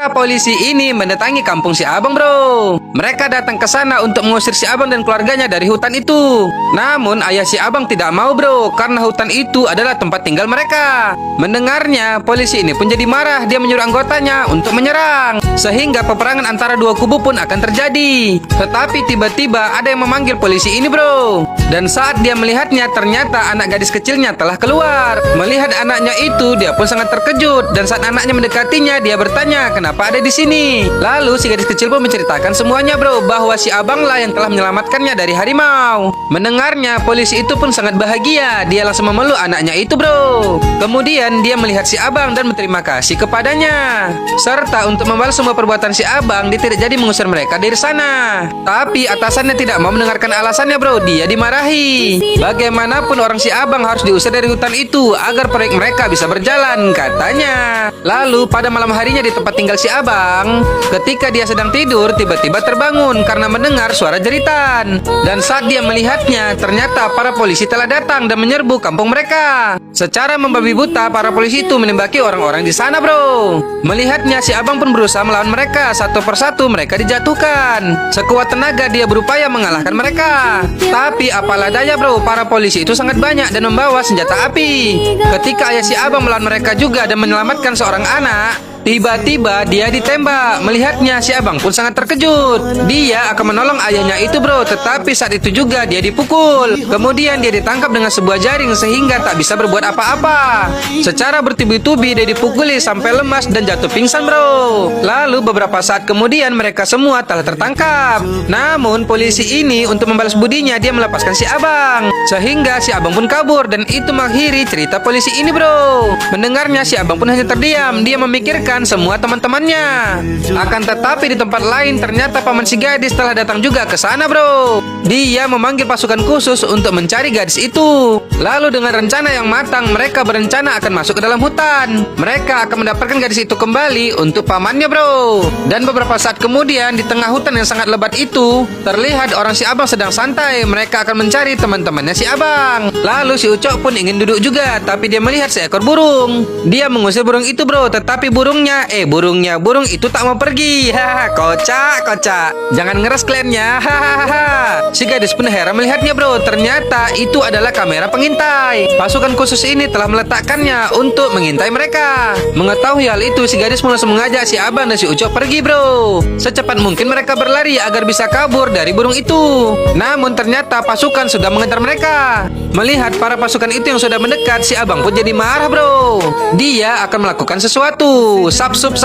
Para polisi ini mendatangi kampung si Abang, bro. Mereka datang ke sana untuk mengusir si Abang dan keluarganya dari hutan itu. Namun ayah si Abang tidak mau, bro, karena hutan itu adalah tempat tinggal mereka. Mendengarnya, polisi ini pun jadi marah. Dia menyuruh anggotanya untuk menyerang, sehingga peperangan antara dua kubu pun akan terjadi. Tetapi tiba-tiba ada yang memanggil polisi ini, bro. Dan saat dia melihatnya, ternyata anak gadis kecilnya telah keluar. Melihat anaknya itu, dia pun sangat terkejut. Dan saat anaknya mendekatinya, dia bertanya, kenapa ada di sini? Lalu si gadis kecil pun menceritakan semuanya, bro, bahwa si Abang lah yang telah menyelamatkannya dari harimau. Mendengarnya, polisi itu pun sangat bahagia. Dia langsung memeluk anaknya itu, bro. Kemudian dia melihat si Abang dan berterima kasih kepadanya. Serta untuk membalas semua perbuatan si Abang, dia tidak jadi mengusir mereka dari sana. Tapi atasannya tidak mau mendengarkan alasannya, bro. Dia dimarahi. Bagaimanapun orang si Abang harus diusir dari hutan itu agar proyek mereka bisa berjalan, katanya. Lalu pada malam harinya di tempat tinggal si Abang, ketika dia sedang tidur, tiba-tiba terbangun karena mendengar suara jeritan. Dan saat dia melihatnya, ternyata para polisi telah datang dan menyerbu kampung mereka. Secara membabi buta, para polisi itu menembaki orang-orang di sana, bro. Melihatnya, si Abang pun berusaha melawan mereka. Satu persatu mereka dijatuhkan. Sekuat tenaga dia berupaya mengalahkan mereka. Tapi apalah daya, bro, para polisi itu sangat banyak dan membawa senjata api. Ketika ayah si Abang melawan mereka juga dan menyelamatkan seorang anak, tiba-tiba dia ditembak. Melihatnya, si Abang pun sangat terkejut. Dia akan menolong ayahnya itu, bro, tetapi saat itu juga dia dipukul. Kemudian dia ditangkap dengan sebuah jaring sehingga tak bisa berbuat apa-apa. Secara bertubi-tubi dia dipukuli sampai lemas dan jatuh pingsan, bro. Lalu beberapa saat kemudian mereka semua telah tertangkap. Namun polisi ini untuk membalas budinya, dia melepaskan si Abang, sehingga si Abang pun kabur. Dan itu mengakhiri cerita polisi ini, bro. Mendengarnya, si Abang pun hanya terdiam. Dia memikirkan semua teman-temannya. Akan tetapi di tempat lain, ternyata paman si gadis telah datang juga ke sana, bro. Dia memanggil pasukan khusus untuk mencari gadis itu. Lalu dengan rencana yang matang, mereka berencana akan masuk ke dalam hutan. Mereka akan mendapatkan gadis itu kembali untuk pamannya, bro. Dan beberapa saat kemudian, di tengah hutan yang sangat lebat itu, terlihat orang si Abang sedang santai. Mereka akan mencari teman-temannya si Abang. Lalu si Ucok pun ingin duduk juga, tapi dia melihat seekor burung. Dia mengusir burung itu, bro, tetapi burung itu tak mau pergi. Hahaha, kocak. Jangan ngeres kliennya. Hahaha. Si gadis pun heran melihatnya, bro. Ternyata itu adalah kamera pengintai. Pasukan khusus ini telah meletakkannya untuk mengintai mereka. Mengetahui hal itu, si gadis pun langsung mengajak si Abang dan si Ucok pergi, bro. Secepat mungkin mereka berlari agar bisa kabur dari burung itu. Namun ternyata pasukan sudah mengejar mereka. Melihat para pasukan itu yang sudah mendekat, si Abang pun jadi marah, bro. Dia akan melakukan sesuatu. Sap sup.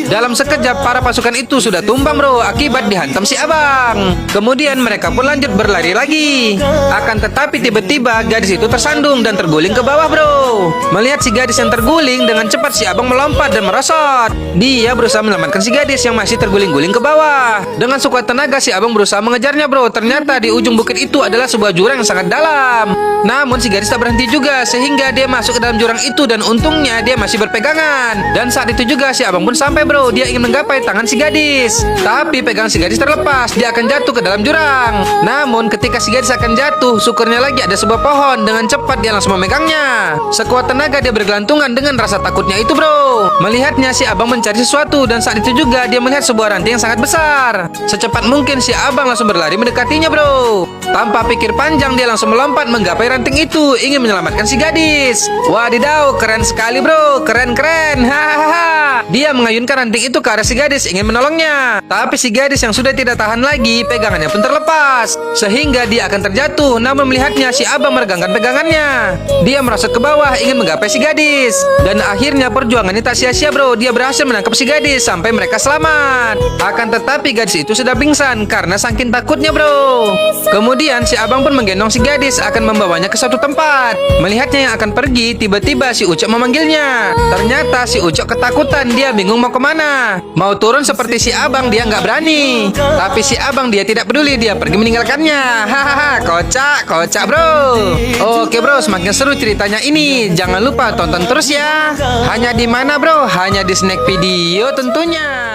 Dalam sekejap para pasukan itu sudah tumbang, bro, akibat dihantam si Abang. Kemudian mereka pun lanjut berlari lagi. Akan tetapi tiba-tiba gadis itu tersandung dan terguling ke bawah, bro. Melihat si gadis yang terguling, dengan cepat si Abang melompat dan merosot. Dia berusaha menyelamatkan si gadis yang masih terguling-guling ke bawah. Dengan sekuat tenaga si Abang berusaha mengejarnya, bro. Ternyata di ujung bukit itu adalah sebuah jurang yang sangat dalam. Namun si gadis tak berhenti juga, sehingga dia masuk ke dalam jurang itu. Dan untungnya dia masih berpegangan. Dan saat itu juga si Abang pun sampai, bro. Dia ingin menggapai tangan si gadis, tapi pegangan si gadis terlepas. Dia akan jatuh ke dalam jurang. Namun ketika si gadis akan jatuh, syukurnya lagi ada sebuah pohon. Dengan cepat dia langsung memegangnya. Sekuat tenaga dia bergelantungan dengan rasa takutnya itu, bro. Melihatnya, si Abang mencari sesuatu. Dan saat itu juga dia melihat sebuah ranting yang sangat besar. Secepat mungkin si Abang langsung berlari mendekatinya, bro. Tanpa pikir panjang dia langsung melompat menggapai ranting itu, ingin menyelamatkan si gadis. Wadidaw, keren sekali, bro. Keren. Hahaha. Dia mengayunkan ranting itu ke arah si gadis, ingin menolongnya. Tapi si gadis yang sudah tidak tahan lagi, pegangannya pun terlepas, sehingga dia akan terjatuh. Namun melihatnya, si Abang meregangkan pegangannya. Dia merosot ke bawah, ingin menggapai si gadis. Dan akhirnya perjuangannya tak sia-sia, bro. Dia berhasil menangkap si gadis sampai mereka selamat. Akan tetapi gadis itu sudah pingsan karena saking takutnya, bro. Kemudian si Abang pun menggendong si gadis, akan membawanya ke suatu tempat. Melihatnya yang akan pergi, tiba-tiba si Ucok memanggilnya. Ternyata si Ucok ketakutan. Dia bingung mau kemana. Mau turun seperti si Abang, dia nggak berani. Tapi si Abang dia tidak peduli, dia pergi meninggalkannya. Hahaha, kocak, bro. Oke, bro, semakin seru ceritanya ini. Jangan lupa tonton terus ya. Hanya di mana, bro? Hanya di Snack Video tentunya.